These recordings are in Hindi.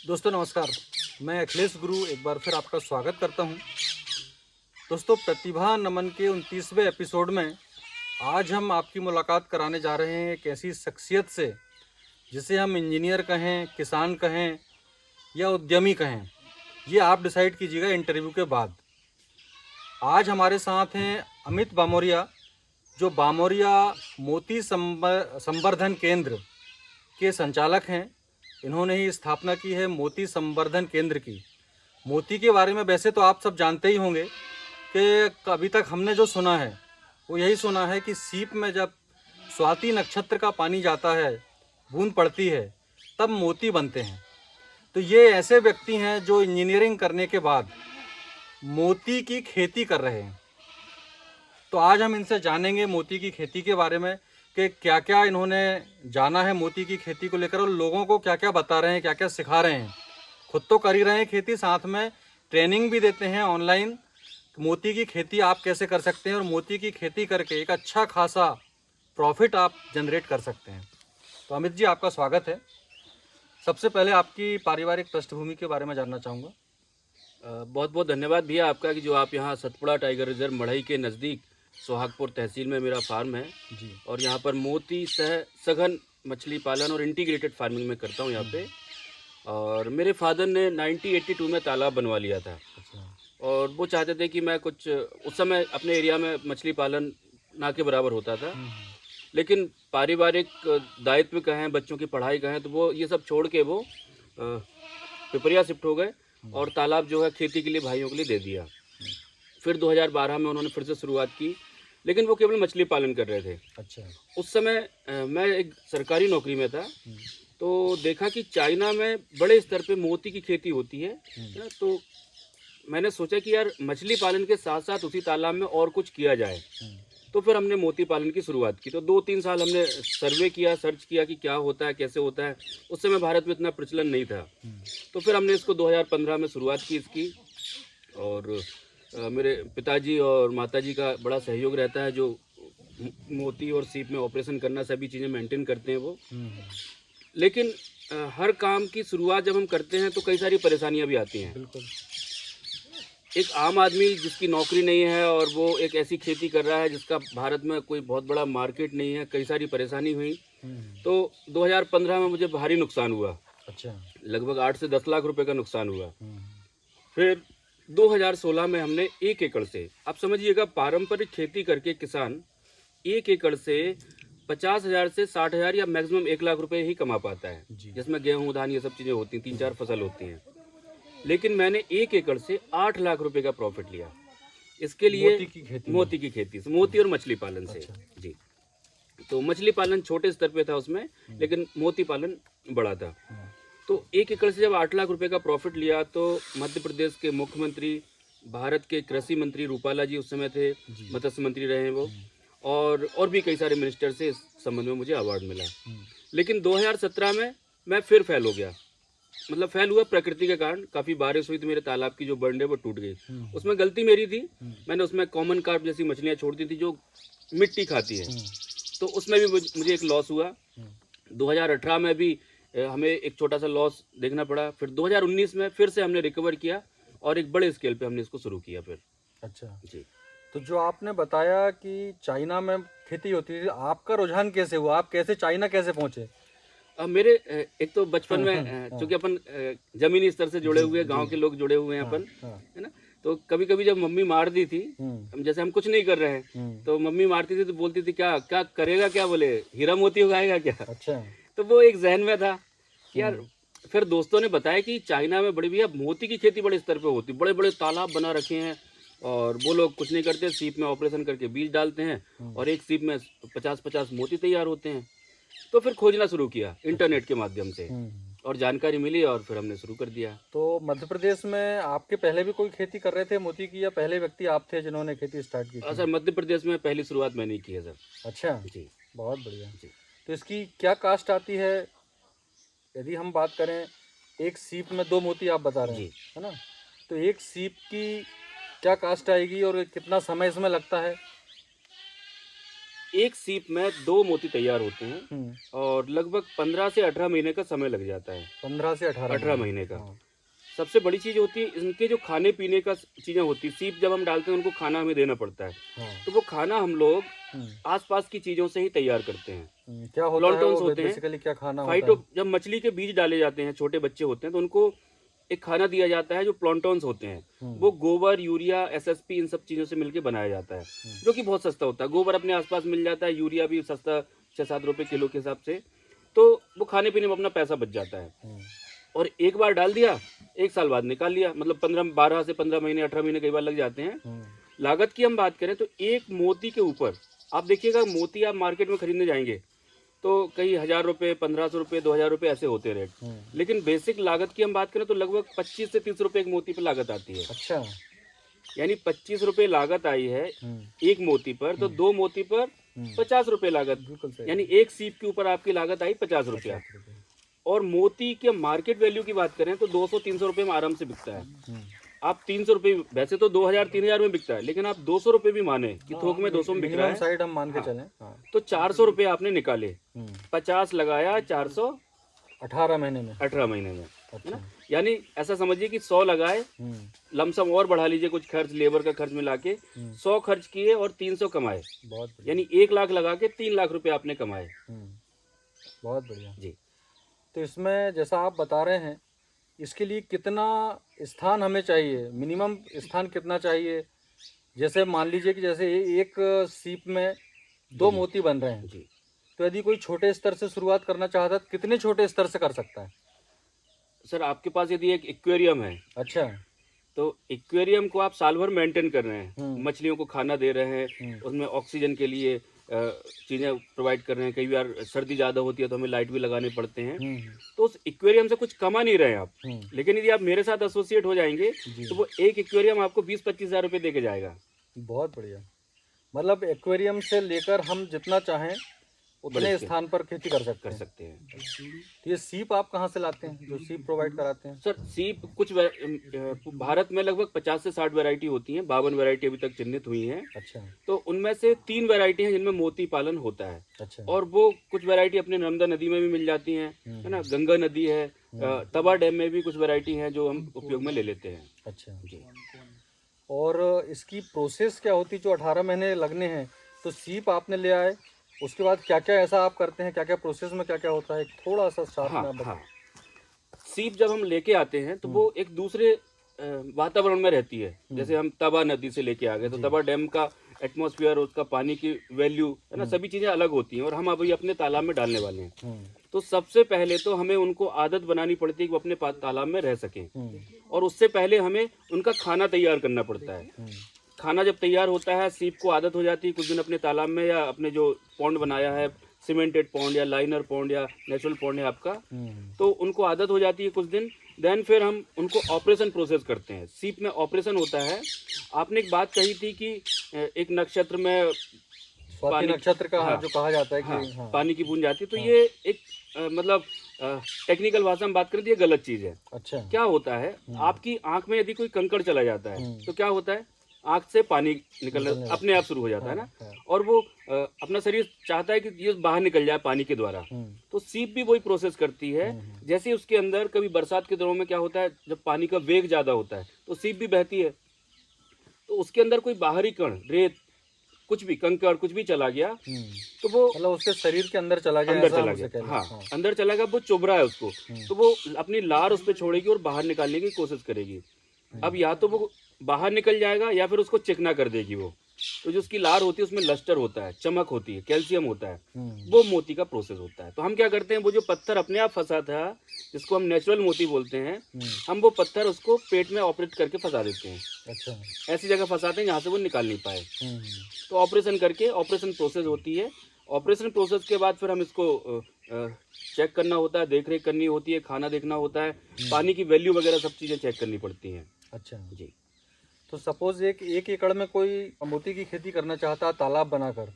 दोस्तों नमस्कार। मैं अखिलेश गुरु एक बार फिर आपका स्वागत करता हूं। दोस्तों, प्रतिभा नमन के 29वें एपिसोड में आज हम आपकी मुलाकात कराने जा रहे हैं एक ऐसी शख्सियत से जिसे हम इंजीनियर कहें, किसान कहें या उद्यमी कहें, ये आप डिसाइड कीजिएगा इंटरव्यू के बाद। आज हमारे साथ हैं अमित बामोरिया, जो बामोरिया मोती संवर्धन केंद्र के संचालक हैं। इन्होंने ही स्थापना की है मोती संवर्धन केंद्र की। मोती के बारे में वैसे तो आप सब जानते ही होंगे कि अभी तक हमने जो सुना है वो यही सुना है कि सीप में जब स्वाति नक्षत्र का पानी जाता है, बूंद पड़ती है, तब मोती बनते हैं। तो ये ऐसे व्यक्ति हैं जो इंजीनियरिंग करने के बाद मोती की खेती कर रहे हैं। तो आज हम इनसे जानेंगे मोती की खेती के बारे में कि क्या क्या इन्होंने जाना है मोती की खेती को लेकर और लोगों को क्या क्या बता रहे हैं, क्या क्या सिखा रहे हैं। खुद तो कर ही रहे हैं खेती, साथ में ट्रेनिंग भी देते हैं ऑनलाइन। मोती की खेती आप कैसे कर सकते हैं और मोती की खेती करके एक अच्छा खासा प्रॉफिट आप जनरेट कर सकते हैं। तो अमित जी, आपका स्वागत है। सबसे पहले आपकी पारिवारिक पृष्ठभूमि के बारे में जानना चाहूँगा। बहुत बहुत धन्यवाद भैया आपका कि जो आप यहाँ सतपुड़ा टाइगर रिजर्व मढ़ई के नज़दीक सोहागपुर तहसील में मेरा फार्म है जी। और यहाँ पर मोती सघन मछली पालन और इंटीग्रेटेड फार्मिंग में करता हूँ यहाँ पे। और मेरे फादर ने 1982 में तालाब बनवा लिया था अच्छा। और वो चाहते थे कि मैं कुछ उस समय अपने एरिया में मछली पालन ना के बराबर होता था, लेकिन पारिवारिक दायित्व कहें, बच्चों की पढ़ाई कहें, तो वो ये सब छोड़ के वो पिपरिया शिफ्ट हो गए और तालाब जो है खेती के लिए भाइयों के लिए दे दिया। फिर 2012 में उन्होंने फिर से शुरुआत की, लेकिन वो केवल मछली पालन कर रहे थे। अच्छा। उस समय मैं एक सरकारी नौकरी में था, तो देखा कि चाइना में बड़े स्तर पे मोती की खेती होती है ना। तो मैंने सोचा कि यार मछली पालन के साथ साथ उसी तालाब में और कुछ किया जाए। तो फिर हमने मोती पालन की शुरुआत की। तो 2-3 साल हमने सर्वे किया, सर्च किया कि क्या होता है, कैसे होता है। उस समय भारत में इतना प्रचलन नहीं था। तो फिर हमने इसको 2015 में शुरुआत की इसकी। और मेरे पिताजी और माताजी का बड़ा सहयोग रहता है, जो मोती और सीप में ऑपरेशन करना, सभी चीज़ें मेंटेन करते हैं वो। लेकिन हर काम की शुरुआत जब हम करते हैं तो कई सारी परेशानियां भी आती हैं। बिल्कुल। एक आम आदमी जिसकी नौकरी नहीं है और वो एक ऐसी खेती कर रहा है जिसका भारत में कोई बहुत बड़ा मार्केट नहीं है, कई सारी परेशानी हुई। तो 2015 में मुझे भारी नुकसान हुआ। अच्छा। लगभग 8 से 10 लाख रुपए का नुकसान हुआ। फिर 2016 में हमने 1 एकड़ से, आप समझिएगा, पारंपरिक खेती करके किसान 1 एकड़ से 50,000 से 60,000 या मैक्सिमम 1 लाख रुपए ही कमा पाता है, जिसमें गेहूं, धान, ये सब चीज़ें होती हैं, 3-4 फसल होती हैं। लेकिन मैंने 1 एकड़ से 8 लाख रुपए का प्रॉफिट लिया। इसके लिए मोती की खेती से, मोती और मछली पालन से। जी। तो मछली पालन छोटे स्तर पे था उसमें, लेकिन मोती पालन बड़ा था। तो 1 एकड़ से जब 8 लाख रुपए का प्रॉफिट लिया तो मध्य प्रदेश के मुख्यमंत्री, भारत के कृषि मंत्री रूपाला जी उस समय थे, मत्स्य मंत्री रहे हैं वो, और भी कई सारे मिनिस्टर से इस संबंध में मुझे अवार्ड मिला। लेकिन 2017 में मैं फिर फेल हो गया। मतलब फेल हुआ प्रकृति के कारण। काफ़ी बारिश हुई तो मेरे तालाब की जो बंड है वो टूट गई। उसमें गलती मेरी थी, मैंने उसमें कॉमन कार्प जैसी मछलियाँ छोड़ दी थी जो मिट्टी खाती है। तो उसमें भी मुझे एक लॉस हुआ। 2018 में भी हमें एक छोटा सा लॉस देखना पड़ा। फिर 2019 में फिर से हमने रिकवर किया और एक बड़े स्केल पे हमने इसको शुरू किया फिर। अच्छा जी। तो जो आपने बताया कि चाइना में खेती होती थी, आपका रुझान कैसे हुआ? आप कैसे चाइना कैसे पहुंचे? अब मेरे एक तो बचपन में चूंकि अपन जमीनी स्तर से जुड़े हुए, गांव के लोग जुड़े हुए हैं अपन, है ना। तो कभी कभी जब मम्मी मार दी थी, जैसे हम कुछ नहीं कर रहे हैं तो मम्मी मारती थी तो बोलती थी क्या क्या करेगा, क्या बोले, हीरा मोती उगाएगा क्या। अच्छा। तो वो एक जहन में था कि यार। फिर दोस्तों ने बताया कि चाइना में बड़ी भैया मोती की खेती बड़े स्तर पे होती, बड़े बड़े तालाब बना रखे हैं और वो लोग कुछ नहीं करते, सीप में ऑपरेशन करके बीज डालते हैं और एक सीप में 50-50 मोती तैयार होते हैं। तो फिर खोजना शुरू किया इंटरनेट के माध्यम से और जानकारी मिली और फिर हमने शुरू कर दिया। तो मध्य प्रदेश में आपके पहले भी कोई खेती कर रहे थे मोती की, या पहले व्यक्ति आप थे जिन्होंने खेती स्टार्ट की थी? सर, मध्य प्रदेश में पहली शुरुआत मैंने की है सर। अच्छा जी। बहुत बढ़िया जी। तो इसकी क्या कास्ट आती है यदि हम बात करें? एक सीप में 2 मोती आप बता रहे हैं, है ना? तो एक सीप की क्या कास्ट आएगी और कितना समय इसमें लगता है? एक सीप में 2 मोती तैयार होते हैं हम्म, और लगभग 15 से 18 महीने का समय लग जाता है। 15 से 18 18 महीने का। हाँ, सबसे बड़ी चीज़ होती है इनके जो खाने पीने का चीज़ें होती है, सीप जब हम डालते हैं उनको खाना हमें देना पड़ता है। हाँ, तो वो खाना हम लोग हम्म, आसपास की चीज़ों से ही तैयार करते हैं। क्या होता है प्लॉन्टन्स वो होते हैं, बेसिकली, क्या खाना होता फाइटो है? जब मछली के बीज डाले जाते हैं, छोटे बच्चे होते हैं तो उनको एक खाना दिया जाता है जो प्लॉन्टन्स होते हैं। वो गोबर, यूरिया, एसएसपी इन सब चीज़ों से मिलके बनाया जाता है, जो कि बहुत सस्ता होता है। गोबर अपने आसपास मिल जाता है, यूरिया भी सस्ता 6-7 रुपए किलो के हिसाब से। तो वो खाने पीने में अपना पैसा बच जाता है। और एक बार डाल दिया, 1 साल बाद निकाल लिया, मतलब 12 से 15 महीने, 18 महीने कई बार लग जाते हैं। लागत की हम बात करें तो एक मोती के ऊपर आप देखिएगा, मोती आप मार्केट में खरीदने जाएंगे तो कई 1000 रुपये, 1500 रुपये, 2000 रुपये ऐसे होते हैं रेट। लेकिन बेसिक लागत की हम बात करें तो लगभग 25 से 30 रुपये एक मोती पर लागत आती है। अच्छा। यानी 25 रुपये लागत आई है एक मोती पर, तो 2 मोती पर 50 रुपये लागत। बिल्कुल सही। यानी एक सीप के ऊपर आपकी लागत आई 50 रुपया। और मोती के मार्केट वैल्यू की बात करें तो 200-300 रुपये में आराम से बिकता है। आप 300 रुपये, वैसे तो 2000-3000 में बिकता है, लेकिन आप 200 रुपये भी माने कि थोक में 200 में बिक रहा मिनिमम है, साइड हम मान के हाँ, चलें। हाँ। तो 400 रुपये आपने निकाले, 50 लगाया, 400 18 महीने में। 18 महीने में, है अच्छा। ना। यानी ऐसा समझिए कि 100 लगाए, लमसम और बढ़ा लीजिए कुछ खर्च, लेबर का खर्च मिला के 100 खर्च किए और 300 कमाए। बहुत बढ़िया। यानी 1 लाख लगा के 3 लाख रुपए आपने कमाए। बहुत बढ़िया जी। तो इसमें जैसा आप बता रहे हैं, इसके लिए कितना स्थान हमें चाहिए, मिनिमम स्थान कितना चाहिए? जैसे मान लीजिए कि जैसे एक सीप में 2 मोती बन रहे हैं, जी तो यदि कोई छोटे स्तर से शुरुआत करना चाहता है तो कितने छोटे स्तर से कर सकता है? सर, आपके पास यदि एक एक्वेरियम है, अच्छा। तो एक्वेरियम को आप साल भर मेंटेन कर रहे हैं, हम्म। मछलियों को खाना दे रहे हैं, उसमें ऑक्सीजन के लिए चीज़ें प्रोवाइड कर रहे हैं। कई बार सर्दी ज़्यादा होती है तो हमें लाइट भी लगाने पड़ते हैं। तो उस एक्वेरियम से कुछ कमा नहीं रहे हैं आप। लेकिन यदि आप मेरे साथ एसोसिएट हो जाएंगे तो वो एक एक्वेरियम आपको 20-25 हज़ार रुपये दे के जाएगा। बहुत बढ़िया। मतलब एक्वेरियम से लेकर हम जितना चाहें उतने बड़े स्थान पर खेती कर सकते हैं। हैं। तो ये सीप आप कहाँ से लाते हैं, जो सीप प्रोवाइड कराते हैं? सर, सीप कुछ भारत में लगभग 50 से 60 वैरायटी होती हैं, 52 वैरायटी अभी तक चिन्हित हुई हैं। अच्छा। तो उनमें से 3 वैरायटी हैं जिनमें मोती पालन होता है। अच्छा। और वो कुछ वैरायटी अपने नर्मदा नदी में भी मिल जाती हैं, है ना, गंगा नदी है, तवा डैम में भी कुछ वैरायटी हैं जो हम उपयोग में ले लेते हैं। अच्छा जी। और इसकी प्रोसेस क्या होती, जो 18 महीने लगने हैं? तो सीप आपने ले आए, उसके बाद क्या क्या ऐसा आप करते हैं, क्या क्या प्रोसेस में क्या क्या होता है, थोड़ा सा शॉर्ट में हाँ आप बताएं। हाँ, सीप जब हम लेके आते हैं तो वो एक दूसरे वातावरण में रहती है। जैसे हम तवा नदी से लेके आ गए तो तवा डैम का एटमॉस्फेयर, उसका पानी की वैल्यू, है ना, सभी चीज़ें अलग होती हैं। और हम अभी अपने तालाब में डालने वाले हैं। तो सबसे पहले तो हमें उनको आदत बनानी पड़ती है कि वो अपने तालाब में रह सकें। और उससे पहले हमें उनका खाना तैयार करना पड़ता है। खाना जब तैयार होता है, सीप को आदत हो जाती है कुछ दिन अपने तालाब में, या अपने जो पॉन्ड बनाया है, सीमेंटेड पॉन्ड या लाइनर पॉन्ड या नेचुरल पॉन्ड है आपका, तो उनको आदत हो जाती है कुछ दिन। देन फिर हम उनको ऑपरेशन प्रोसेस करते हैं। सीप में ऑपरेशन होता है। आपने एक बात कही थी कि एक नक्षत्र में स्वाति नक्षत्र का, हाँ, जो कहा जाता है कि हाँ, हाँ। पानी की बूंद जाती है, तो ये एक मतलब टेक्निकल भाषा में बात करें तो ये गलत चीज़ है। अच्छा। क्या होता है, आपकी आंख में यदि कोई कंकड़ चला जाता है तो क्या होता है, आंख से पानी निकलना अपने आप शुरू हो जाता है ना। और वो अपना शरीर चाहता है कि ये बाहर निकल जाए पानी के द्वारा। तो सीप भी वही प्रोसेस करती है। जैसे उसके अंदर कभी बरसात के दिनों में क्या होता है, जब पानी का वेग ज़्यादा होता है तो सीप भी बहती है। तो उसके अंदर कोई बाहरी कण, रेत, कुछ भी कंकड़ कुछ भी चला गया तो वो मतलब उसके शरीर के अंदर चला गया, अंदर ऐसा चला हम उसे गया। कह लें। हाँ, अंदर चला गया, वो चुभ रहा है उसको, तो वो अपनी लार उस पर छोड़ेगी और बाहर निकालने की कोशिश करेगी। अब या तो वो बाहर निकल जाएगा या फिर उसको चिकना कर देगी वो। तो जो उसकी लार होती है उसमें लस्टर होता है, चमक होती है, कैल्शियम होता है, वो मोती का प्रोसेस होता है। तो हम क्या करते हैं, वो जो पत्थर अपने आप फंसा था, जिसको हम नेचुरल मोती बोलते हैं, हम वो पत्थर उसको पेट में ऑपरेट करके फंसा देते हैं। अच्छा। ऐसी जगह फंसाते हैं जहाँ से वो निकाल नहीं पाए। तो ऑपरेशन करके, ऑपरेशन प्रोसेस होती है। ऑपरेशन प्रोसेस के बाद फिर हम इसको चेक करना होता है, देख रेख करनी होती है, खाना देखना होता है, पानी की वैल्यू वगैरह सब चीज़ें चेक करनी पड़ती हैं। अच्छा जी। तो सपोज एक एकड़ में कोई मोती की खेती करना चाहता है तालाब बनाकर,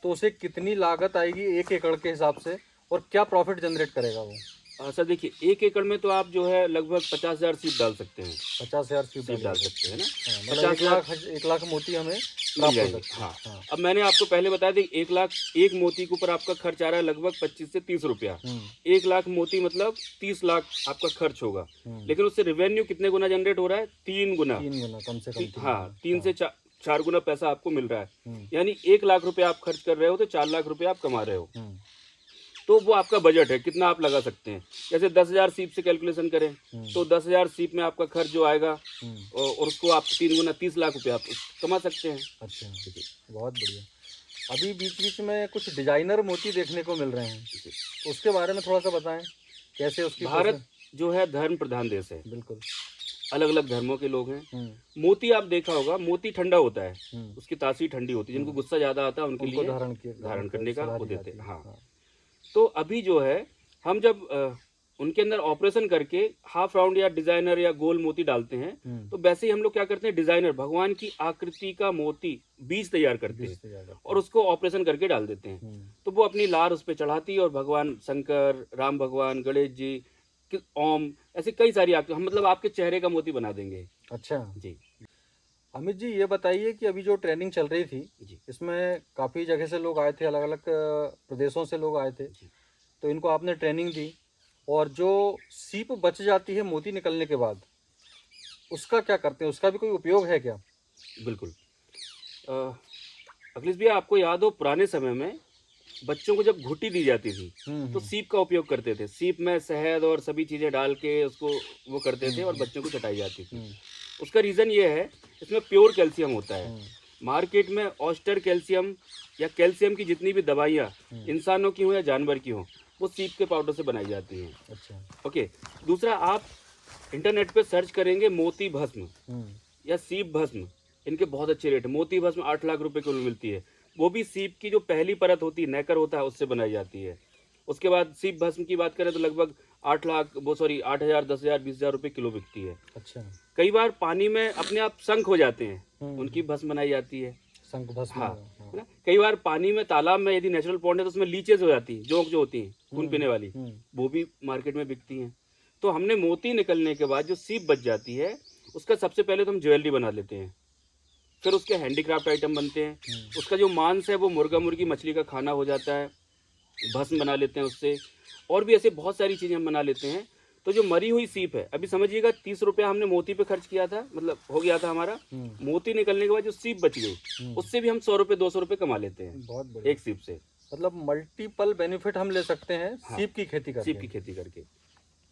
तो उसे कितनी लागत आएगी 1 एकड़ के हिसाब से, और क्या प्रॉफिट जनरेट करेगा वो? सर देखिए 1 एकड़ में तो आप जो है लगभग 50,000 सीप डाल सकते हैं, 50,000 सीप सीप डाल सकते हैं ना। हाँ, मतलब 50,000 1 लाख मोती हमें मिल प्राप्त हो जाएंगे। सकते हाँ, हैं। हाँ। अब मैंने आपको पहले बताया था 1 लाख एक मोती के ऊपर आपका खर्च आ रहा है लगभग 25 से 30 रुपया। 1 लाख मोती मतलब 30 लाख आपका खर्च होगा, लेकिन उससे रेवेन्यू कितने गुना जनरेट हो रहा है? 3 गुना। 3 गुना, कम से कम 3 हाँ, गुना। 3 से 4 गुना पैसा आपको मिल रहा है। हम्म, यानी 1 लाख रुपए आप खर्च कर रहे हो तो 4 लाख रुपए आप कमा रहे हो। हम्म, तो वो आपका बजट है, कितना आप लगा सकते हैं। जैसे 10,000 सीप से कैलकुलेशन करें तो 10,000 सीप में आपका खर्च जो आएगा और उसको आप 3 गुना 30 लाख रुपए आप कमा सकते हैं। अच्छा, बहुत बढ़िया। अभी बीच बीच में कुछ डिजाइनर मोती देखने को मिल रहे हैं, तो उसके बारे में थोड़ा सा बताएं, कैसे उसकी भारत जो है धर्म प्रधान देश है, बिल्कुल। अलग अलग धर्मों के लोग हैं। हम्म, मोती आप देखा होगा, मोती ठंडा होता है, हम्म, उसकी तासीर ठंडी होती है। जिनको गुस्सा ज्यादा आता है उनके उनको लिए धारण करने का सलाह वो दी देते जाती हैं। है। हाँ, हाँ। तो अभी जो है हम जब उनके अंदर ऑपरेशन करके हाफ राउंड या डिजाइनर या गोल मोती डालते हैं, तो वैसे ही हम लोग क्या करते हैं, डिजाइनर भगवान की आकृति का मोती बीज तैयार करते हैं और उसको ऑपरेशन करके डाल देते हैं। तो वो अपनी लार उस पर चढ़ाती है और भगवान शंकर, राम भगवान, गणेश जी, ओम, ऐसे कई सारी हम मतलब आपके चेहरे का मोती बना देंगे। अच्छा जी अमित जी, ये बताइए कि अभी जो ट्रेनिंग चल रही थी, जी इसमें काफ़ी जगह से लोग आए थे, अलग अलग प्रदेशों से लोग आए थे, जी तो इनको आपने ट्रेनिंग दी, और जो सीप बच जाती है मोती निकलने के बाद, उसका क्या करते हैं? उसका भी कोई उपयोग है क्या? बिल्कुल। अखिलेश भैया, आपको याद हो पुराने समय में बच्चों को जब घुट्टी दी जाती थी तो सीप का उपयोग करते थे। सीप में शहद और सभी चीज़ें डाल के उसको वो करते थे और बच्चों को चटाई जाती थी। उसका रीज़न ये है, इसमें प्योर कैल्शियम होता है। मार्केट में ऑस्टर कैल्शियम या कैल्शियम की जितनी भी दवाइयाँ इंसानों की हो या जानवर की हो, वो सीप के पाउडर से बनाई जाती हैं। अच्छा। ओके, दूसरा आप इंटरनेट पे सर्च करेंगे मोती भस्म या सीप भस्म, इनके बहुत अच्छे रेट है। मोती भस्म 8 लाख रुपए किलो मिलती है। वो भी सीप की जो पहली परत होती है, नेकर होता है, उससे बनाई जाती है। उसके बाद सीप भस्म की बात करें तो लगभग 8 लाख, वो सॉरी 8,000, 10,000, 20,000 रुपए किलो बिकती है। अच्छा। कई बार पानी में अपने आप शंख हो जाते हैं, उनकी भस्म बनाई जाती है। शंख भस्म। हाँ, है ना। कई बार पानी में, तालाब में यदि नेचुरल पॉन्ड है तो उसमें लीचेज हो जाती है, जोंक जो होती हैं खून पीने वाली, वो भी मार्केट में बिकती हैं। तो हमने मोती निकलने के बाद जो सीप बच जाती है, उसका सबसे पहले तो हम ज्वेलरी बना लेते हैं, फिर उसके हैंडीक्राफ्ट आइटम बनते हैं। उसका जो मांस है वो मुर्गा मुर्गी मछली का खाना हो जाता है, भस्म बना लेते हैं उससे, और भी ऐसे बहुत सारी चीज़ें हम बना लेते हैं। तो जो मरी हुई सीप है, अभी समझिएगा 30 रुपया हमने मोती पे खर्च किया था, मतलब हो गया था हमारा। मोती निकलने के बाद जो सीप बच गई, उससे भी हम 100 रुपये 200 रुपये कमा लेते हैं बहुत बढ़िया। एक सीप से। मतलब मल्टीपल बेनिफिट हम ले सकते हैं सीप की खेती करके। सीप की खेती करके।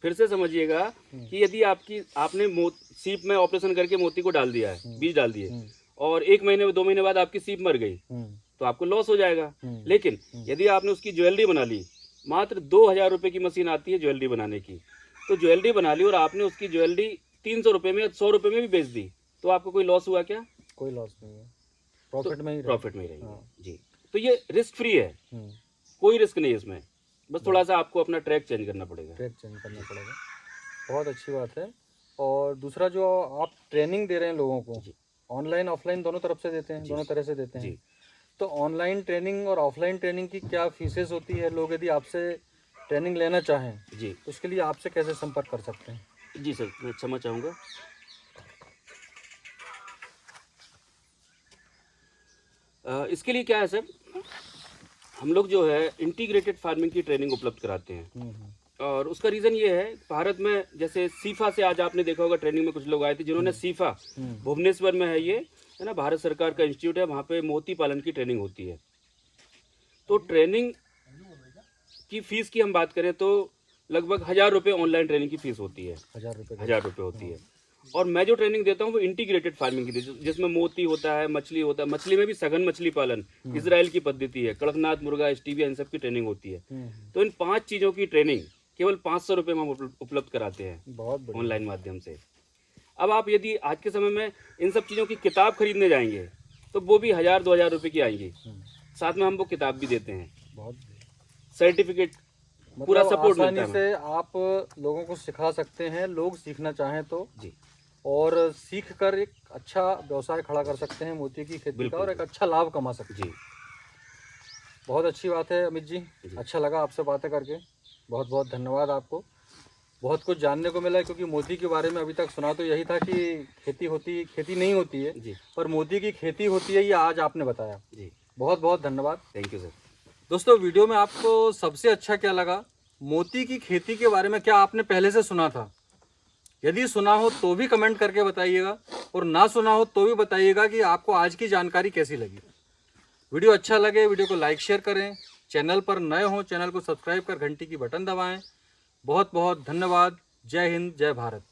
फिर से समझिएगा कि यदि आपने सीप में ऑपरेशन करके मोती को डाल दिया है, बीज डाल दिए, और 1 महीने 2 महीने बाद आपकी सीप मर गई, तो आपको लॉस हो जाएगा। लेकिन यदि आपने उसकी ज्वेलरी बना ली, मात्र 2,000 रुपये की मशीन आती है ज्वेलरी बनाने की, तो ज्वेलरी बना ली और आपने उसकी ज्वेलरी 300 रुपये में या 100 रुपये में भी बेच दी, तो आपको कोई लॉस हुआ क्या? कोई लॉस नहीं है, प्रॉफिट में ही प्रॉफिट में ही रहेंगे। हाँ। जी, तो ये रिस्क फ्री है, कोई रिस्क नहीं है इसमें, बस थोड़ा सा आपको अपना ट्रैक चेंज करना पड़ेगा। ट्रैक चेंज करना पड़ेगा, बहुत अच्छी बात है। और दूसरा, जो आप ट्रेनिंग दे रहे हैं लोगों को, ऑनलाइन ऑफलाइन दोनों तरफ से देते हैं, दोनों तरह से देते हैं, तो ऑनलाइन ट्रेनिंग और ऑफलाइन ट्रेनिंग की क्या फीसेस होती है? लोग यदि आपसे ट्रेनिंग लेना चाहें जी, तो उसके लिए आपसे कैसे संपर्क कर सकते हैं? जी सर, मैं क्षमा चाहूँगा। इसके लिए क्या है सर, हम लोग जो है इंटीग्रेटेड फार्मिंग की ट्रेनिंग उपलब्ध कराते हैं। और उसका रीज़न ये है, भारत में जैसे सीफा से, आज आपने देखा होगा ट्रेनिंग में कुछ लोग आए थे जिन्होंने सीफा, भुवनेश्वर में है ये, है ना, भारत सरकार का इंस्टीट्यूट है, वहाँ पे मोती पालन की ट्रेनिंग होती है। तो ट्रेनिंग की फीस की हम बात करें तो लगभग 1,000 रुपये ऑनलाइन ट्रेनिंग की फीस होती है। 1,000 रुपये होती है। और मैं जो ट्रेनिंग देता हूँ वो इंटीग्रेटेड फार्मिंग की, जिसमें मोती होता है, मछली होता है, मछली में भी सघन मछली पालन, इजराइल की पद्धति है, कड़कनाथ मुर्गा, स्टीविया, इन सब की ट्रेनिंग होती है। तो इन 5 चीज़ों की ट्रेनिंग केवल 500 रुपये में हम उपलब्ध कराते हैं, बहुत ऑनलाइन माध्यम से। अब आप यदि आज के समय में इन सब चीज़ों की किताब खरीदने जाएंगे तो वो भी 1,000-2,000 रुपये की आएंगी, साथ में हम वो किताब भी देते हैं, बहुत सर्टिफिकेट, पूरा सपोर्ट मिलता है। आसानी से आप लोगों को सिखा सकते हैं, लोग सीखना चाहें तो जी, और और सीख कर एक अच्छा व्यवसाय खड़ा कर सकते हैं मोती की खेती का, और एक अच्छा लाभ कमा सकते हैं। बहुत अच्छी बात है अमित जी, अच्छा लगा आपसे बातें करके, बहुत बहुत धन्यवाद आपको। बहुत कुछ जानने को मिला, क्योंकि मोती के बारे में अभी तक सुना तो यही था कि खेती नहीं होती है, जी पर मोती की खेती होती है, ये आज आपने बताया। जी, बहुत बहुत धन्यवाद। Thank you sir. दोस्तों, वीडियो में आपको सबसे अच्छा क्या लगा? मोती की खेती के बारे में क्या आपने पहले से सुना था? यदि सुना हो तो भी कमेंट करके बताइएगा, और ना सुना हो तो भी बताइएगा कि आपको आज की जानकारी कैसी लगी। वीडियो अच्छा लगे वीडियो को लाइक शेयर करें, चैनल पर नए हों चैनल को सब्सक्राइब कर घंटी की बटन दबाएं। बहुत बहुत धन्यवाद। जय हिंद, जय भारत।